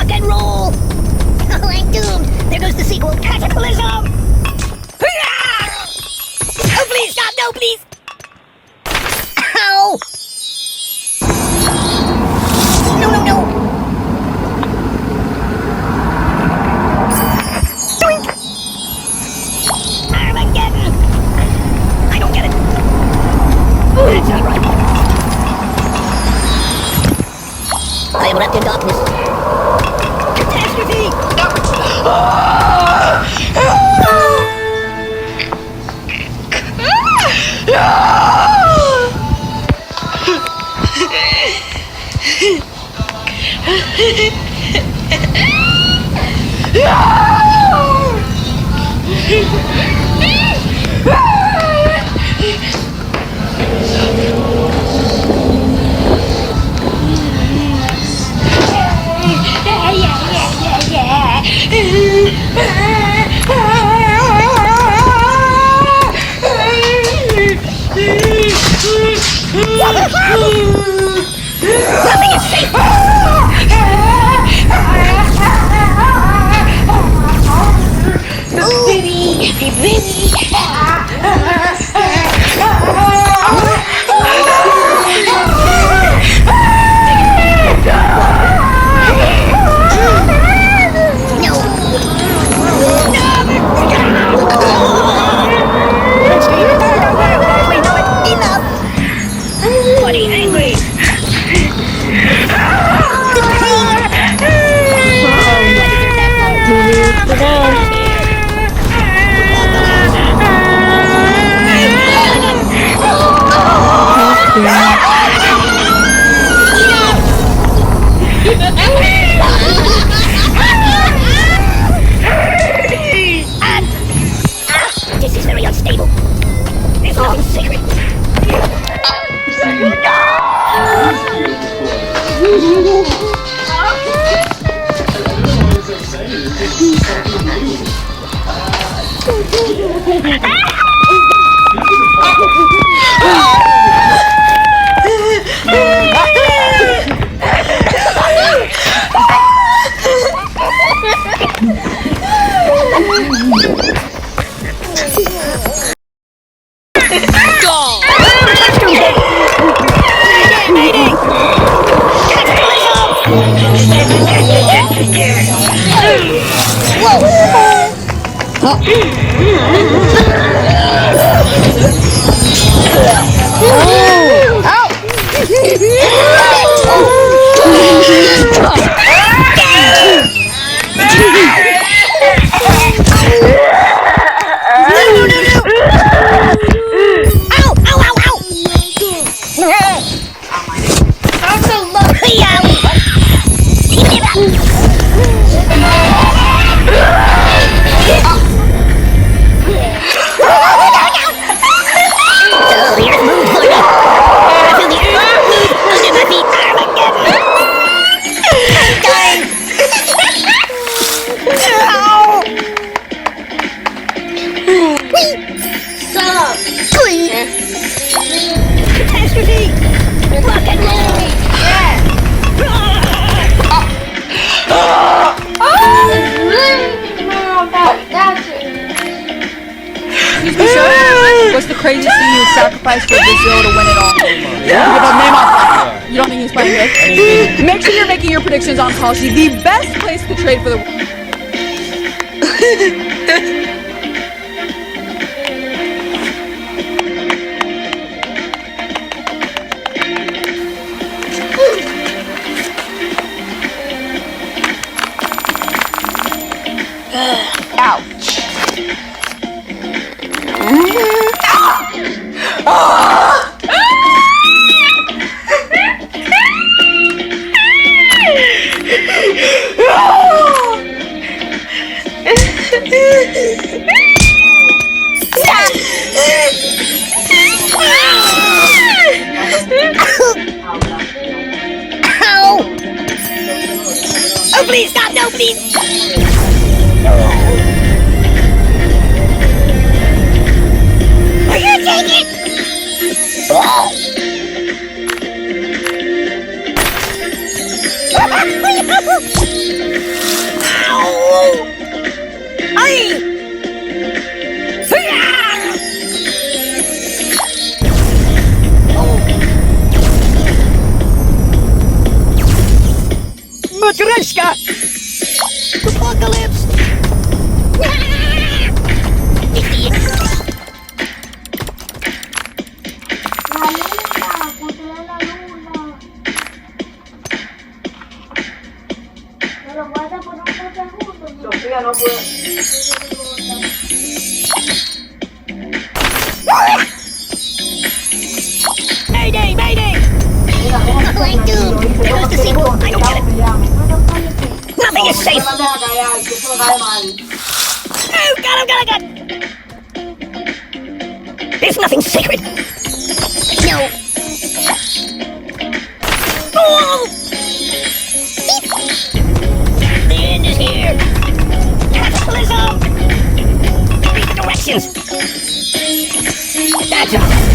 Rock and roll! Oh, I'm doomed! There goes the sequel, Cataclysm! Oh, please, stop! No, please! Ow! No, no, no! Doink! Armageddon! I don't get it. That's not right. I am wrapped in darkness. Catastrophe! Nothing is safe! This is very unstable. There's nothing sacred. What's the craziest thing you would sacrifice for Brazil to win it all? You don't think he's playing good? Make sure you're making your predictions on Kalshi, the best place to trade for the... Ouch. Oh, please stop! No, please! Are you taking it? Matryoshka! Apocalypse! Sofía no puede. Mayday! Mayday! Like Doom! Where's the sequel? I don't get it! Nothing is safe! Oh, God! There's nothing sacred! No! Oh! The end is here! Cataclysm! Read the directions! That's all!